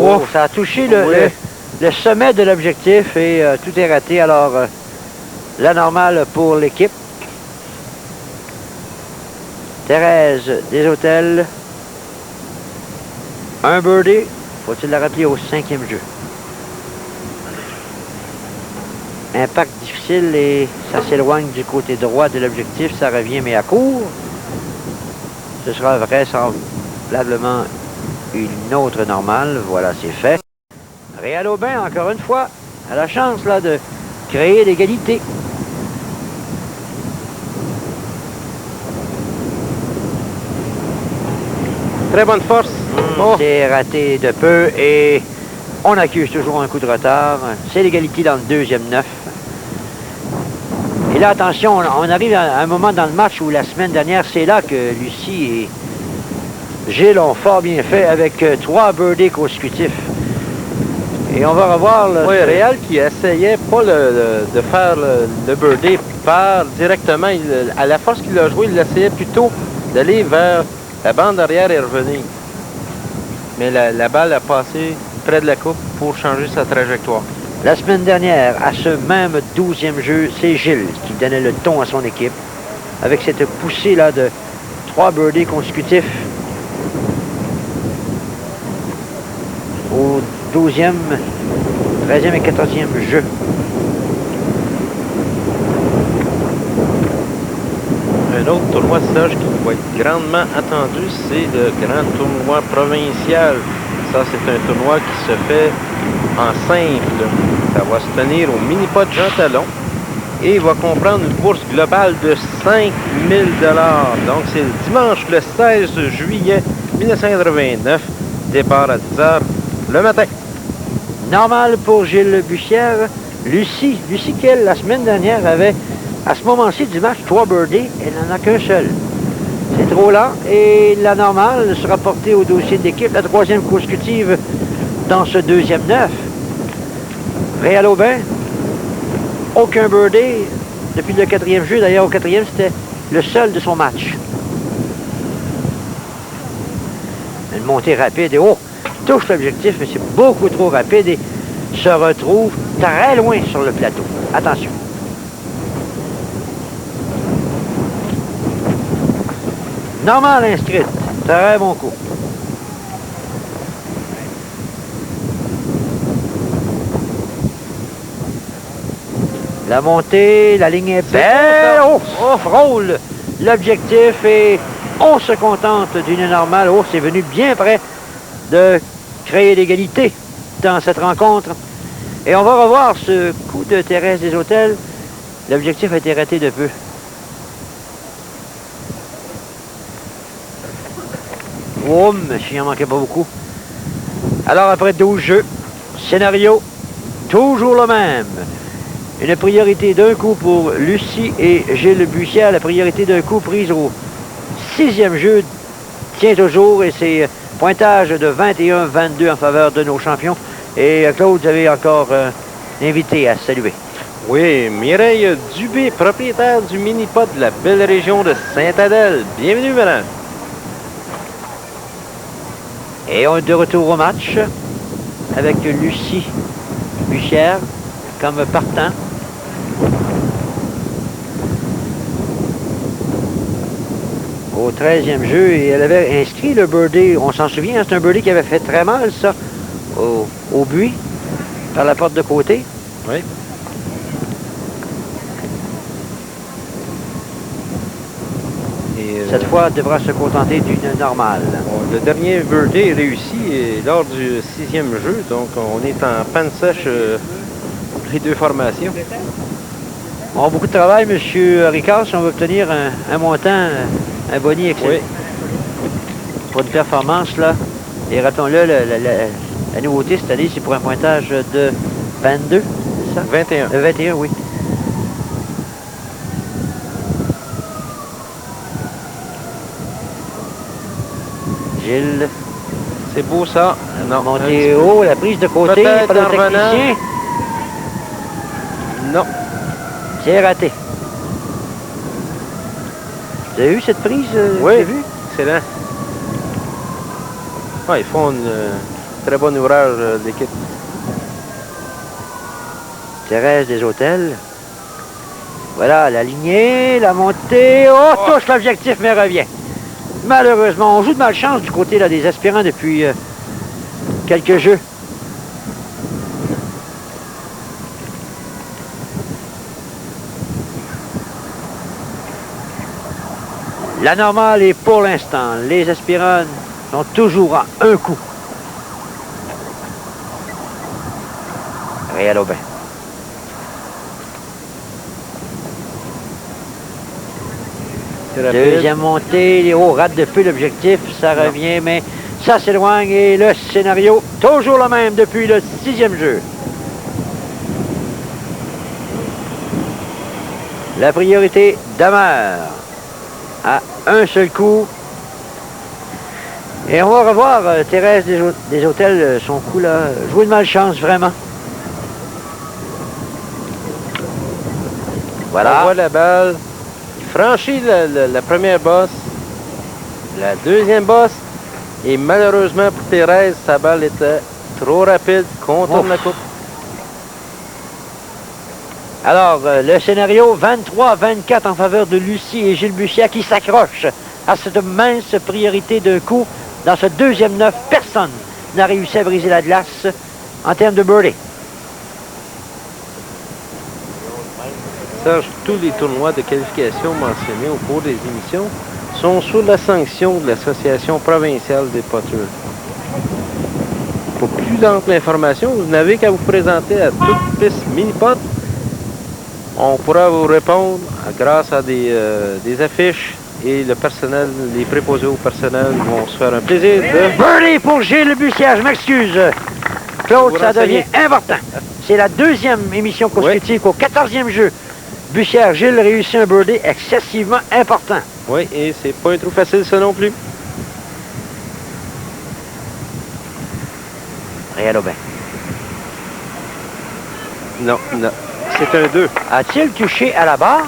[SPEAKER 2] Oh, ça a touché le sommet de l'objectif et tout est raté. Alors, la normale pour l'équipe. Thérèse Deshôtels. Un birdie. Faut-il la rappeler au 5e jeu? Impact difficile et ça s'éloigne du côté droit de l'objectif. Ça revient, mais à court. Ce sera vraisemblablement une autre normale. Voilà, c'est fait. Réal Aubin, encore une fois, a la chance là de créer l'égalité.
[SPEAKER 3] Très bonne force.
[SPEAKER 2] C'est raté de peu et on accuse toujours un coup de retard. C'est l'égalité dans le deuxième 9. Et là, attention, on arrive à un moment dans le match où la semaine dernière, c'est là que Lucie et Gilles ont fort bien fait avec 3 birdies consécutifs. Et on va revoir le...
[SPEAKER 3] Oui, Réal qui essayait pas de faire le birdie par directement. À la force qu'il a joué, il essayait plutôt d'aller vers la bande arrière et revenir. Mais la balle a passé près de la coupe pour changer sa trajectoire.
[SPEAKER 2] La semaine dernière, à ce même 12e jeu, c'est Gilles qui donnait le ton à son équipe avec cette poussée-là de 3 birdies consécutifs au 12e, 13e et 14e jeu.
[SPEAKER 3] Un autre tournoi, Serge, qui va être grandement attendu, c'est le grand tournoi provincial. Ça, c'est un tournoi qui se fait en simple. Ça va se tenir au mini-pot Jean Talon et il va comprendre une bourse globale de 5 000 $. Donc, c'est le dimanche le 16 juillet 1989, départ à 10 h le matin.
[SPEAKER 2] Normal pour Gilles Bussière. Lucie qui, elle, la semaine dernière, avait, à ce moment-ci du match, 3 birdies. Elle n'en a qu'un seul. C'est trop lent. Et la normale sera portée au dossier de l'équipe. La 3e consécutive dans ce 2e 9. Réal Aubin, aucun birdie depuis le 4e jeu. D'ailleurs, au 4e, c'était le seul de son match. Une montée rapide et touche l'objectif, mais c'est beaucoup trop rapide et se retrouve très loin sur le plateau. Attention. Normal inscrite. Très bon coup. La montée, la ligne est belle. Oh, frôle l'objectif et on se contente d'une normale. Oh, c'est venu bien près de créer l'égalité dans cette rencontre. Et on va revoir ce coup de Thérèse des Hôtels. L'objectif a été raté de peu. Oh, mais il en manquait pas beaucoup. Alors, après 12 jeux, scénario toujours le même. Une priorité d'un coup pour Lucie et Gilles Bussière. La priorité d'un coup prise au 6e jeu tient toujours et c'est pointage de 21-22 en faveur de nos champions. Et Claude, vous avez encore invité à saluer.
[SPEAKER 3] Oui, Mireille Dubé, propriétaire du mini-pot de la belle région de Sainte-Adèle. Bienvenue, madame.
[SPEAKER 2] Et on est de retour au match avec Lucie Bussière comme partant. Au 13e jeu, et elle avait inscrit le birdie. On s'en souvient, c'est un birdie qui avait fait très mal, ça, au buis, par la porte de côté.
[SPEAKER 3] Oui. Et
[SPEAKER 2] cette fois, elle devra se contenter d'une normale.
[SPEAKER 3] Le dernier birdie est réussi lors du 6e jeu, donc on est en panne sèche les deux formations.
[SPEAKER 2] On a beaucoup de travail, M. Ricard, si on veut obtenir un montant, un boni excellent.
[SPEAKER 3] Oui.
[SPEAKER 2] Pour une performance, là, et ratons-le, la nouveauté cette année, c'est pour un pointage de 22, c'est ça?
[SPEAKER 3] 21.
[SPEAKER 2] 21, oui. Gilles.
[SPEAKER 3] C'est beau, ça. Non.
[SPEAKER 2] Monter haut, la prise de côté par le technicien.
[SPEAKER 3] Non.
[SPEAKER 2] C'est raté. Vous avez vu cette prise?
[SPEAKER 3] Oui, vu. Excellent. Ah, ils font une très bon ouvrage d'équipe.
[SPEAKER 2] Thérèse des Hôtels. Voilà, la lignée, la montée. Oh, touche l'objectif, mais revient. Malheureusement, on joue de malchance du côté là, des aspirants depuis quelques jeux. La normale est pour l'instant. Les aspirants sont toujours à un coup. Réal Aubin. Deuxième montée, rate de peu l'objectif, ça revient, mais ça s'éloigne et le scénario, toujours le même depuis le 6e jeu. La priorité demeure à un seul coup. Et on va revoir Thérèse des Hôtels, son coup là, jouer de malchance vraiment. Voilà.
[SPEAKER 3] On voit la balle. Il franchit la première bosse. La deuxième bosse. Et malheureusement pour Thérèse, sa balle était trop rapide. Contourne la coupe.
[SPEAKER 2] Alors, le scénario 23-24 en faveur de Lucie et Gilles Bussière qui s'accrochent à cette mince priorité d'un coup. Dans ce deuxième 9, personne n'a réussi à briser la glace en termes de birdie.
[SPEAKER 3] Serge, tous les tournois de qualification mentionnés au cours des émissions sont sous la sanction de l'Association provinciale des potteurs. Pour plus d'ample information, vous n'avez qu'à vous présenter à toute piste mini-pot. On pourra vous répondre grâce à des affiches et le personnel, les préposés au personnel vont se faire un plaisir de...
[SPEAKER 2] Birdie pour Gilles Bussière, je m'excuse. Claude, ça devient important. C'est la deuxième émission consécutive qu'au 14e jeu. Bussière, Gilles réussit un birdie excessivement important.
[SPEAKER 3] Oui, et c'est pas un trou facile ça non plus.
[SPEAKER 2] Réal Aubin.
[SPEAKER 3] Non, non. C'est un 2.
[SPEAKER 2] A-t-il touché à la barre?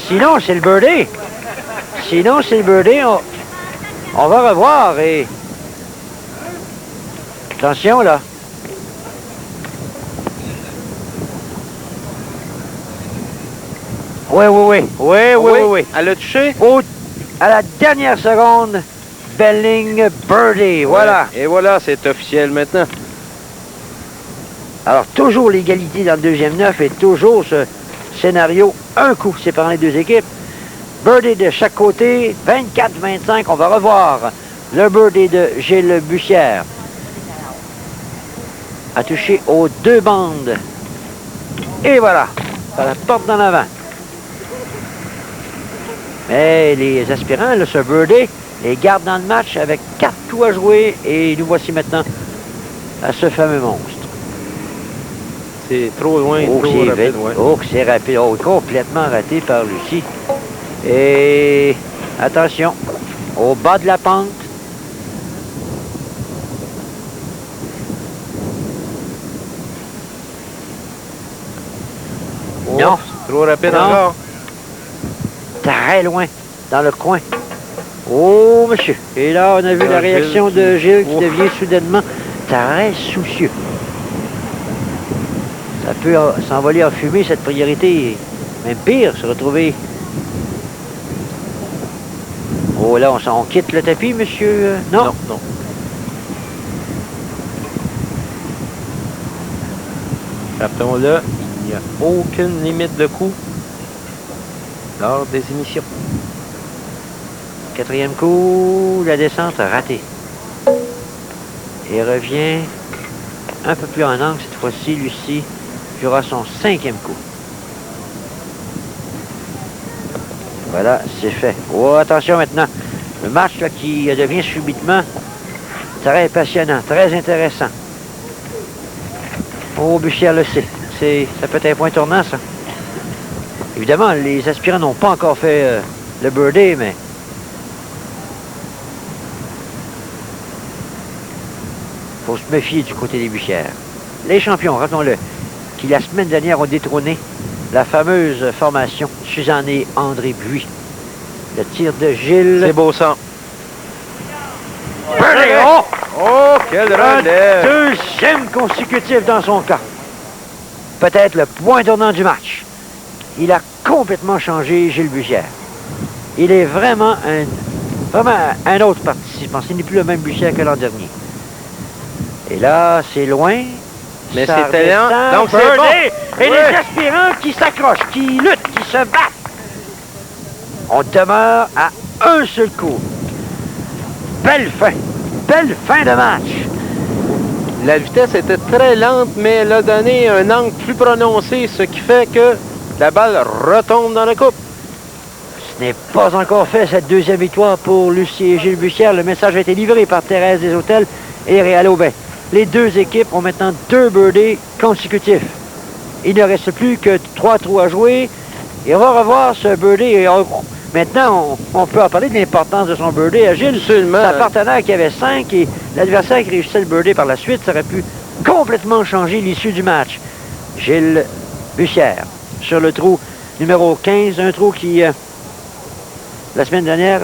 [SPEAKER 2] Sinon, c'est le birdie. Sinon, c'est le birdie. On va revoir et... Attention, là. Oui.
[SPEAKER 3] Elle a touché?
[SPEAKER 2] À la dernière seconde, Belling birdie. Voilà.
[SPEAKER 3] Ouais. Et voilà, c'est officiel maintenant.
[SPEAKER 2] Alors, toujours l'égalité dans le deuxième 9 et toujours ce scénario, un coup séparant les deux équipes. Birdie de chaque côté, 24-25. On va revoir le birdie de Gilles Bussière. A touché aux deux bandes. Et voilà, ça la porte dans l'avant. Mais les aspirants, là, ce birdie, les gardent dans le match avec 4 coups à jouer. Et nous voici maintenant à ce fameux monstre.
[SPEAKER 3] C'est trop loin,
[SPEAKER 2] Oh,
[SPEAKER 3] trop
[SPEAKER 2] c'est
[SPEAKER 3] rapide.
[SPEAKER 2] vite.
[SPEAKER 3] Ouais.
[SPEAKER 2] Oh, que c'est rapide. Oh, complètement raté par Lucie. Et attention, au bas de la pente.
[SPEAKER 3] Oh,
[SPEAKER 2] Non.
[SPEAKER 3] trop rapide
[SPEAKER 2] Non.
[SPEAKER 3] encore.
[SPEAKER 2] Très loin, dans le coin. Oh, monsieur. Et là, on a vu la réaction de Gilles qui devient soudainement très soucieux. Ça peut s'envoler en fumée, cette priorité. Même pire, se retrouver... Oh, là, on quitte le tapis, monsieur? Non.
[SPEAKER 3] Non. Rappelons-le, il n'y a aucune limite de coup lors des émissions.
[SPEAKER 2] Quatrième coup, la descente ratée. Et revient un peu plus en angle cette fois-ci. Lucie jouera son 5e coup. Voilà, c'est fait. Oh, attention maintenant. Le match là, qui devient subitement très passionnant, très intéressant. Oh, Bussière le sait. Ça peut être un point tournant, ça. Évidemment, les aspirants n'ont pas encore fait le birdie, mais... faut se méfier du côté des Bussières. Les champions, rappelons-le, qui la semaine dernière ont détrôné la fameuse formation Suzanne et André Buis. Le tir de Gilles.
[SPEAKER 3] C'est beau sang.
[SPEAKER 2] Birdie! Oh!
[SPEAKER 3] Oh, quel relais!
[SPEAKER 2] Deuxième consécutif dans son cas. Peut-être le point tournant du match. Il a complètement changé Gilles Bussière. Il est vraiment un autre participant. Ce n'est plus le même Bussière que l'an dernier. Et là, c'est loin.
[SPEAKER 3] Mais
[SPEAKER 2] Ça
[SPEAKER 3] c'était lent.
[SPEAKER 2] redescend.
[SPEAKER 3] Donc c'est
[SPEAKER 2] Birdie!
[SPEAKER 3] bon.
[SPEAKER 2] Et
[SPEAKER 3] Ouais.
[SPEAKER 2] les aspirants qui s'accrochent, qui luttent, qui se battent. On demeure à un seul coup. Belle fin. Belle fin de match.
[SPEAKER 3] La vitesse était très lente, mais elle a donné un angle plus prononcé, ce qui fait que la balle retombe dans la coupe.
[SPEAKER 2] Ce n'est pas encore fait, cette deuxième victoire pour Lucie et Gilles Bussière. Le message a été livré par Thérèse des Hôtels et Réal Aubin. Les deux équipes ont maintenant 2 birdies consécutifs. Il ne reste plus que 3 trous à jouer. Et on va revoir ce birdie. Maintenant, on peut en parler de l'importance de son birdie à Gilles.
[SPEAKER 3] Absolument.
[SPEAKER 2] Sa partenaire qui avait 5 et l'adversaire qui réussissait le birdie par la suite, ça aurait pu complètement changer l'issue du match. Gilles Bussière sur le trou numéro 15. Un trou qui, la semaine dernière,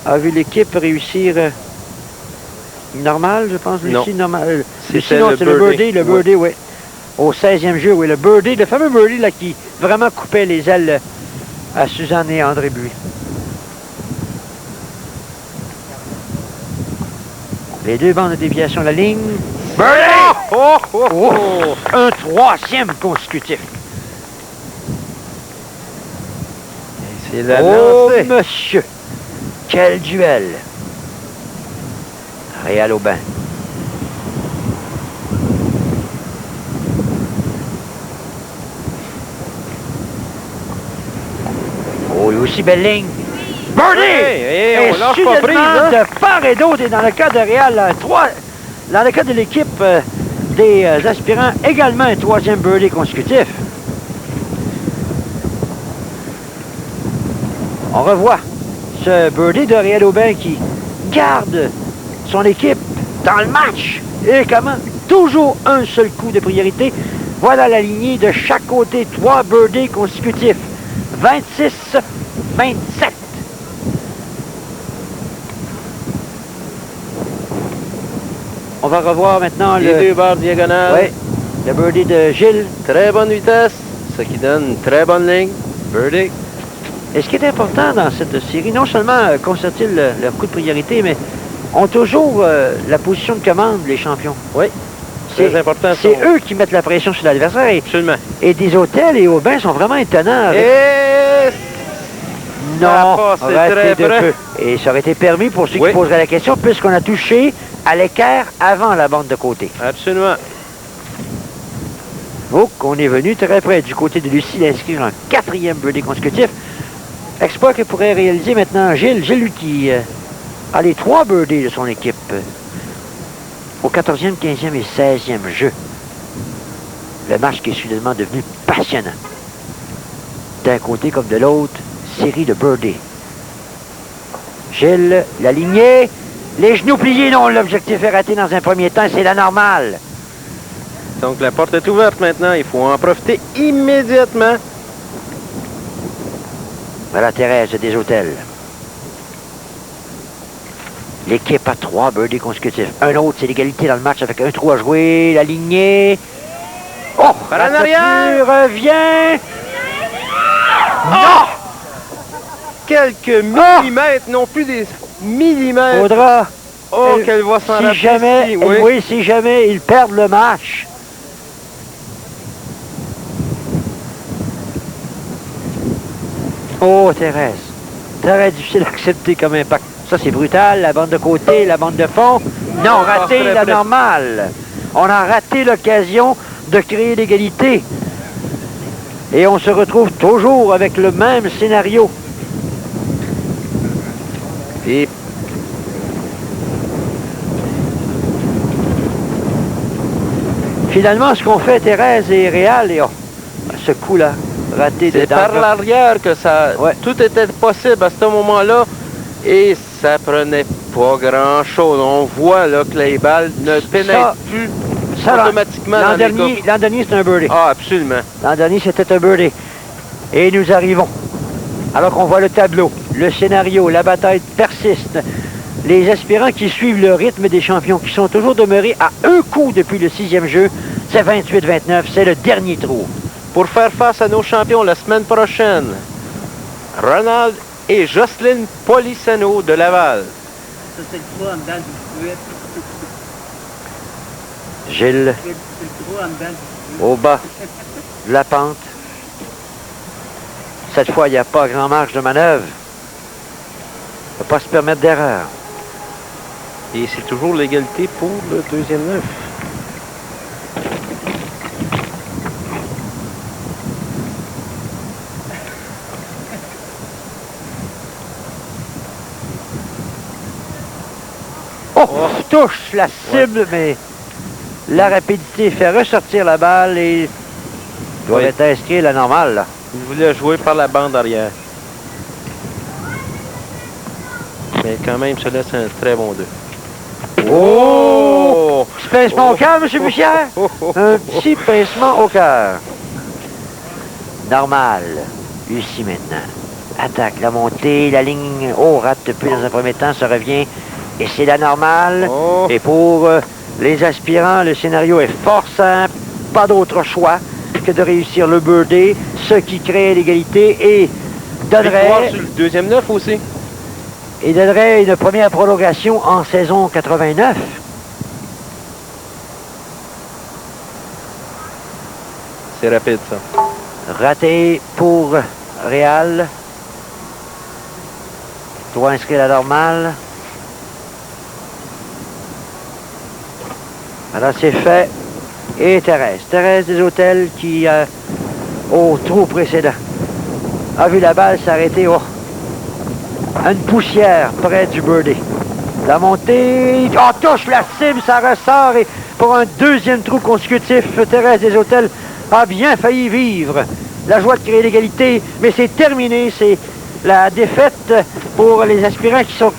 [SPEAKER 2] a vu l'équipe réussir normal, je pense.
[SPEAKER 3] Non.
[SPEAKER 2] Normal.
[SPEAKER 3] C'était
[SPEAKER 2] Sinon,
[SPEAKER 3] le
[SPEAKER 2] c'est le birdie. Le
[SPEAKER 3] oui.
[SPEAKER 2] birdie, oui. Au 16e jeu, oui. Le birdie, le fameux birdie là, qui vraiment coupait les ailes à Suzanne et André Buis. Les deux bandes de déviation de la ligne. Birdie! Oh! Un 3e consécutif.
[SPEAKER 3] C'est la
[SPEAKER 2] Oh,
[SPEAKER 3] lancée.
[SPEAKER 2] monsieur! Quel duel! Réal Aubin. Oh, et aussi belle ligne. Birdie!
[SPEAKER 3] Hey, on lâche pas prise,
[SPEAKER 2] soudainement,
[SPEAKER 3] hein?
[SPEAKER 2] de part et d'autre, et dans le cas de Réal, dans le cas de l'équipe des aspirants, également un 3e birdie consécutif. On revoit ce birdie de Réal Aubin qui garde son équipe dans le match. Et comment? Toujours un seul coup de priorité. Voilà la lignée de chaque côté. 3 birdies consécutifs. 26-27. On va revoir maintenant
[SPEAKER 3] Les deux barres diagonales.
[SPEAKER 2] Oui, le birdie de Gilles.
[SPEAKER 3] Très bonne vitesse, ce qui donne une très bonne ligne. Birdie.
[SPEAKER 2] Et ce qui est important dans cette série, non seulement conservent-ils leur coup de priorité, mais ont toujours la position de commande, les champions.
[SPEAKER 3] Oui, très important.
[SPEAKER 2] C'est eux qui mettent la pression sur l'adversaire.
[SPEAKER 3] Absolument.
[SPEAKER 2] Et des hôtels et Aubin sont vraiment étonnants.
[SPEAKER 3] Et
[SPEAKER 2] Non,
[SPEAKER 3] ça passe
[SPEAKER 2] arrêtez
[SPEAKER 3] très
[SPEAKER 2] de
[SPEAKER 3] près.
[SPEAKER 2] peu. Et ça aurait été permis pour ceux
[SPEAKER 3] Oui.
[SPEAKER 2] qui poseraient la question, puisqu'on a touché à l'équerre avant la bande de côté.
[SPEAKER 3] Absolument.
[SPEAKER 2] Donc, on est venu très près du côté de Lucie d'inscrire un 4e birdie consécutif. Exploit que pourrait réaliser maintenant Gilles. Gilles, lui, qui a les 3 birdies de son équipe au 14e, 15e et 16e jeu. Le match qui est soudainement devenu passionnant. D'un côté comme de l'autre, série de birdies. Gilles, la lignée, les genoux pliés, non, l'objectif est raté dans un premier temps, c'est la normale.
[SPEAKER 3] Donc la porte est ouverte maintenant. Il faut en profiter immédiatement.
[SPEAKER 2] Voilà Thérèse des Hôtels. L'équipe a 3 birdies consécutifs. Un autre, c'est l'égalité dans le match avec un trou à jouer. La lignée. Oh!
[SPEAKER 3] Par en arrière!
[SPEAKER 2] Revient!
[SPEAKER 3] Oh! Quelques millimètres, non plus des millimètres.
[SPEAKER 2] Faudra,
[SPEAKER 3] Oh, qu'elle va s'en rappeler.
[SPEAKER 2] si jamais,
[SPEAKER 3] ici, oui.
[SPEAKER 2] si jamais ils perdent le match. Oh, Thérèse. Très difficile à accepter comme impact. Ça, c'est brutal. La bande de côté, la bande de fond. Non, raté
[SPEAKER 3] très
[SPEAKER 2] la
[SPEAKER 3] près.
[SPEAKER 2] normale. On a raté l'occasion de créer l'égalité. Et on se retrouve toujours avec le même scénario.
[SPEAKER 3] Et
[SPEAKER 2] Finalement, ce qu'on fait, Thérèse et Réal, et ce coup-là, raté de
[SPEAKER 3] c'est par
[SPEAKER 2] Danga.
[SPEAKER 3] l'arrière que ça,
[SPEAKER 2] Ouais.
[SPEAKER 3] tout était possible à ce moment-là. Et ça prenait pas grand-chose. On voit là, que les balles ne pénètrent plus
[SPEAKER 2] Ça,
[SPEAKER 3] automatiquement
[SPEAKER 2] l'an
[SPEAKER 3] dans les
[SPEAKER 2] dernier,
[SPEAKER 3] coffres.
[SPEAKER 2] l'an dernier, c'était un birdie.
[SPEAKER 3] Ah, absolument.
[SPEAKER 2] L'an dernier, c'était un birdie. Et nous arrivons. Alors qu'on voit le tableau, le scénario, la bataille persiste. Les aspirants qui suivent le rythme des champions, qui sont toujours demeurés à un coup depuis le 6e jeu, c'est 28-29, c'est le dernier trou.
[SPEAKER 3] Pour faire face à nos champions la semaine prochaine, Ronald et Jocelyne Polisano de Laval.
[SPEAKER 6] Ça, c'est le trou en dedans du fruit.
[SPEAKER 2] Gilles,
[SPEAKER 6] C'est le trou en dedans du fruit.
[SPEAKER 2] au bas de la pente. Cette fois, il n'y a pas grand marge de manœuvre. Il ne faut pas se permettre d'erreur.
[SPEAKER 3] Et c'est toujours l'égalité pour le deuxième neuf.
[SPEAKER 2] Oh, touche la cible, mais la rapidité fait ressortir la balle et doit être inscrit la normale. Là.
[SPEAKER 3] Il voulait jouer par la bande arrière. Mais quand même, ça laisse un très bon 2.
[SPEAKER 2] Oh! Petit pincement au cœur, M. Bussière? Un petit pincement au cœur. Normal. Ici maintenant. Attaque, la montée, la ligne. Oh, rate depuis dans un premier temps, ça revient. Et c'est la normale.
[SPEAKER 3] Oh.
[SPEAKER 2] Et pour les aspirants, le scénario est fort simple. Pas d'autre choix que de réussir le birdie, ce qui crée l'égalité et donnerait...
[SPEAKER 3] sur le deuxième 9 aussi.
[SPEAKER 2] Et donnerait une première prolongation en saison 89.
[SPEAKER 3] C'est rapide, ça.
[SPEAKER 2] Raté pour Réal. Doit inscrire la normale. Alors c'est fait. Et Thérèse. Thérèse des Hôtels qui, au trou précédent, a vu la balle s'arrêter à une poussière près du birdie. La montée, touche la cible, ça ressort et pour un deuxième trou consécutif, Thérèse des Hôtels a bien failli vivre la joie de créer l'égalité, mais c'est terminé, c'est la défaite pour les aspirants qui sont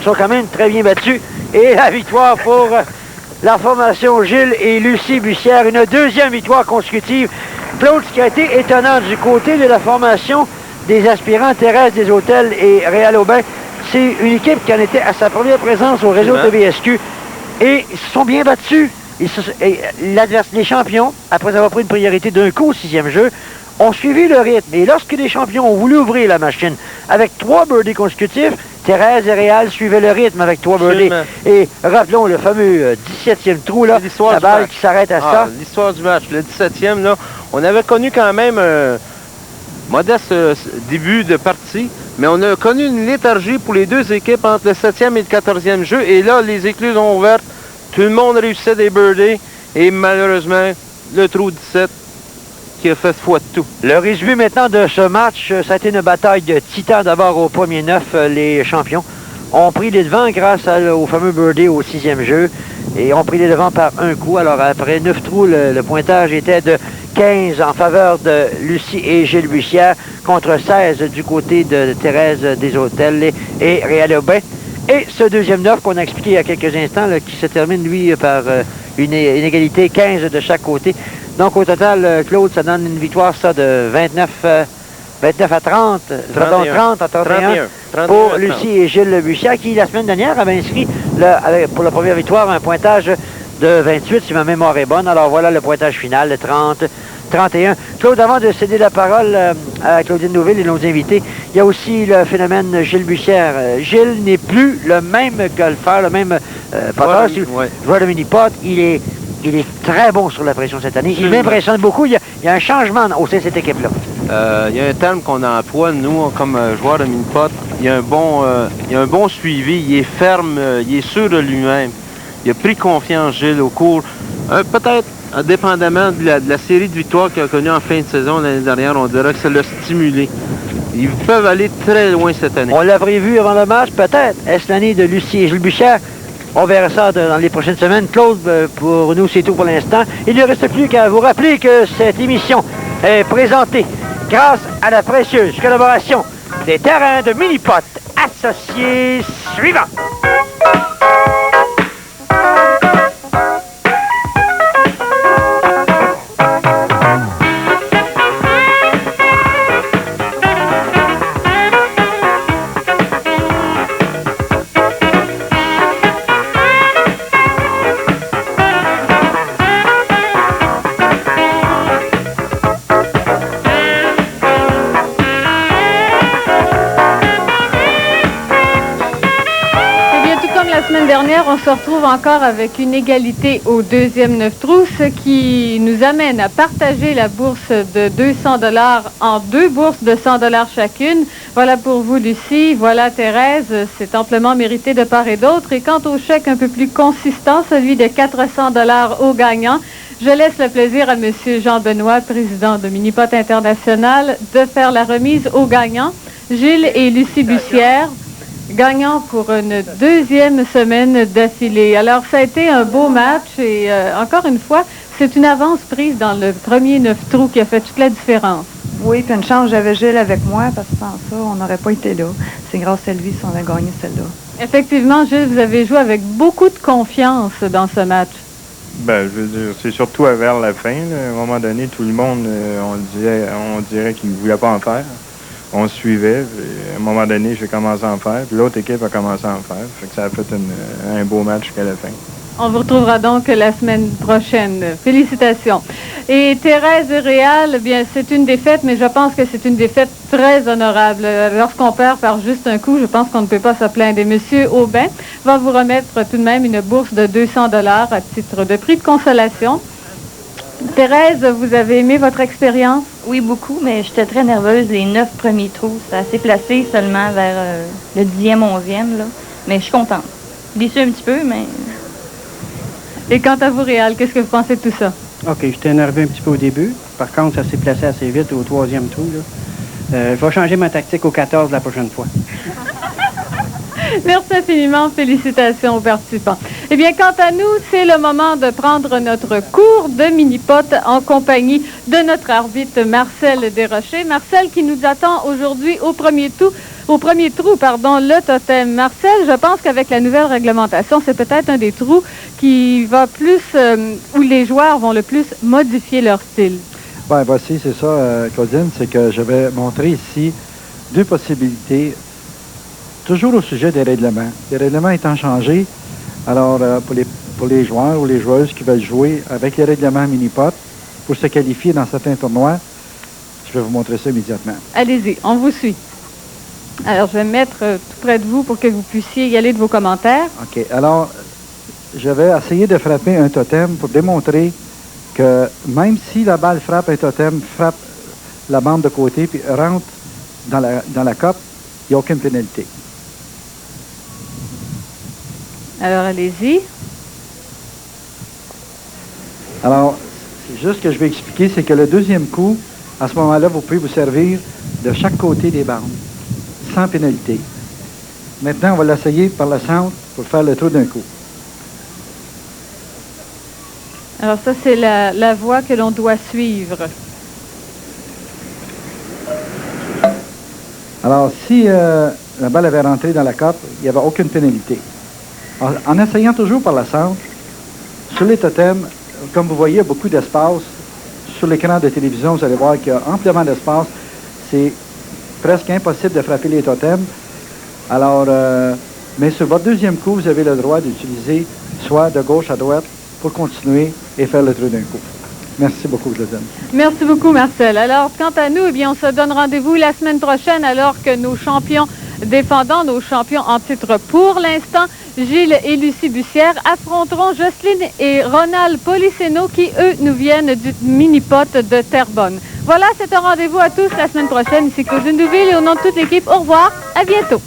[SPEAKER 2] quand même très bien battus et la victoire pour la formation Gilles et Lucie Bussière, une deuxième victoire consécutive. Claude, ce qui a été étonnant du côté de la formation des aspirants Thérèse des Hôtels et Réal Aubin, c'est une équipe qui en était à sa première présence au réseau de BSQ et ils se sont bien battus. Les champions, après avoir pris une priorité d'un coup au 6e jeu, ont suivi le rythme. Et lorsque les champions ont voulu ouvrir la machine avec 3 birdies consécutifs, Thérèse et Réal suivaient le rythme avec 3 birdies. Et rappelons le fameux 17e trou, là, la balle qui s'arrête à ça.
[SPEAKER 3] L'histoire du match, le 17e, là, on avait connu quand même un modeste début de partie, mais on a connu une léthargie pour les deux équipes entre le 7e et le 14e jeu. Et là, les écluses ont ouvert, tout le monde réussissait des birdies. Et malheureusement, le trou 17 qui a fait foi de tout.
[SPEAKER 2] Le résumé maintenant de ce match, ça a été une bataille de titans. D'abord au premier 9, les champions ont pris les devants grâce au fameux birdie au 6e jeu et ont pris les devants par un coup. Alors après 9 trous, le pointage était de 15 en faveur de Lucie et Gilles Bussière contre 16 du côté de Thérèse des Hôtels et Réal Aubin. Et ce deuxième 9 qu'on a expliqué il y a quelques instants, là, qui se termine, lui, par une égalité 15 de chaque côté. Donc, au total, Claude, ça donne une victoire, ça, de 29 à 30. 30 à 31 pour Lucie et Gilles Bussière, qui, la semaine dernière, avait inscrit, pour la première victoire, un pointage de 28, si ma mémoire est bonne. Alors, voilà le pointage final, de 31. Claude, avant de céder la parole à Claudine Nouville et nos invités, il y a aussi le phénomène Gilles Bussière. Gilles n'est plus le même golfeur, le même poteur, joueur de mini-pot. Il est très bon sur la pression cette année. Il m'impressionne beaucoup. Il y a un changement au sein de cette équipe-là.
[SPEAKER 3] Il y a un terme qu'on emploie, nous, comme joueur de mini-pot. Il y a un bon suivi. Il est ferme. Il est sûr de lui-même. Il a pris confiance, Gilles, au cours. Peut-être, indépendamment de la série de victoires qu'il a connue en fin de saison l'année dernière, on dirait que ça l'a stimulé. Ils peuvent aller très loin cette année. On l'a prévu avant le match, peut-être. Est-ce l'année de Lucie et Gilles Bussière? On verra ça dans les prochaines semaines. Claude, pour nous, c'est tout pour l'instant. Il ne reste plus qu'à vous rappeler que cette émission est présentée grâce à la précieuse collaboration des terrains de mini-pot associés suivants.
[SPEAKER 1] Dernière, on se retrouve encore avec une égalité au deuxième 9 trous, ce qui nous amène à partager la bourse de 200 $ en 2 bourses de 100 $ chacune. Voilà pour vous, Lucie. Voilà, Thérèse. C'est amplement mérité de part et d'autre. Et quant au chèque un peu plus consistant, celui de 400 $ au gagnant, je laisse le plaisir à M. Jean Benoît, président de Minipot International, de faire la remise aux gagnants, Gilles et Lucie Bussière, gagnant pour une deuxième semaine d'affilée. Alors, ça a été un beau match et encore une fois, c'est une avance prise dans le premier 9 trous qui a fait toute la différence.
[SPEAKER 5] Oui, puis une chance, j'avais Gilles avec moi, parce que sans ça, on n'aurait pas été là. C'est grâce à lui si on a gagné celle-là.
[SPEAKER 1] Effectivement, Gilles, vous avez joué avec beaucoup de confiance dans ce match.
[SPEAKER 4] Ben, je veux dire, c'est surtout vers la fin. Là. À un moment donné, tout le monde, on dirait qu'il ne voulait pas en faire. On suivait. Puis à un moment donné, j'ai commencé à en faire. Puis l'autre équipe a commencé à en faire. Fait que ça a fait un beau match jusqu'à la fin.
[SPEAKER 1] On vous retrouvera donc la semaine prochaine. Félicitations. Et Thérèse et Réal, eh bien, c'est une défaite, mais je pense que c'est une défaite très honorable. Lorsqu'on perd par juste un coup, je pense qu'on ne peut pas se plaindre. Et M. Aubin va vous remettre tout de même une bourse de 200 $ à titre de prix de consolation. Thérèse, vous avez aimé votre expérience?
[SPEAKER 7] Oui, beaucoup, mais j'étais très nerveuse. Les 9 premiers trous, ça s'est placé seulement vers le 10e, 11e, là. Mais je suis contente. Déçue un petit peu, mais...
[SPEAKER 1] Et quant à vous, Réal, qu'est-ce que vous pensez de tout ça?
[SPEAKER 6] OK, j'étais énervé un petit peu au début. Par contre, ça s'est placé assez vite au 3e trou. Je vais changer ma tactique au 14 la prochaine fois.
[SPEAKER 1] Merci infiniment. Félicitations aux participants. Eh bien, quant à nous, c'est le moment de prendre notre cours de mini-pot en compagnie de notre arbitre Marcel Desrochers. Marcel qui nous attend aujourd'hui au premier trou, le totem. Marcel, je pense qu'avec la nouvelle réglementation, c'est peut-être un des trous qui va plus, où les joueurs vont le plus modifier leur style.
[SPEAKER 8] Bien, voici, c'est ça, Claudine, c'est que je vais montrer ici deux possibilités, toujours au sujet des règlements. Les règlements étant changés, alors pour les joueurs ou les joueuses qui veulent jouer avec les règlements mini-pot pour se qualifier dans certains tournois, je vais vous montrer ça immédiatement.
[SPEAKER 1] Allez-y, on vous suit. Alors, je vais me mettre tout près de vous pour que vous puissiez y aller de vos commentaires.
[SPEAKER 8] OK. Alors, je vais essayer de frapper un totem pour démontrer que même si la balle frappe un totem, frappe la bande de côté puis rentre dans la cope, il n'y a aucune pénalité.
[SPEAKER 1] Alors, allez-y.
[SPEAKER 8] Alors, c'est juste ce que je vais expliquer, c'est que le deuxième coup, à ce moment-là, vous pouvez vous servir de chaque côté des bandes, sans pénalité. Maintenant, on va l'essayer par le centre pour faire le trou d'un coup.
[SPEAKER 1] Alors ça, c'est la voie que l'on doit suivre.
[SPEAKER 8] Alors, si la balle avait rentré dans la cope, il n'y avait aucune pénalité. En essayant toujours par le centre, sur les totems, comme vous voyez, il y a beaucoup d'espace. Sur l'écran de télévision, vous allez voir qu'il y a amplement d'espace. C'est presque impossible de frapper les totems. Alors, mais sur votre deuxième coup, vous avez le droit d'utiliser soit de gauche à droite pour continuer et faire le trou d'un coup. Merci beaucoup, Claudine.
[SPEAKER 1] Merci beaucoup, Marcel. Alors, quant à nous, eh bien, on se donne rendez-vous la semaine prochaine alors que nos champions défendants, nos champions en titre pour l'instant, Gilles et Lucie Bussière, affronteront Jocelyne et Ronald Policeno qui, eux, nous viennent du mini-pot de Terrebonne. Voilà, c'est un rendez-vous à tous la semaine prochaine. Ici Claudine Douville et au nom de toute l'équipe, au revoir, à bientôt.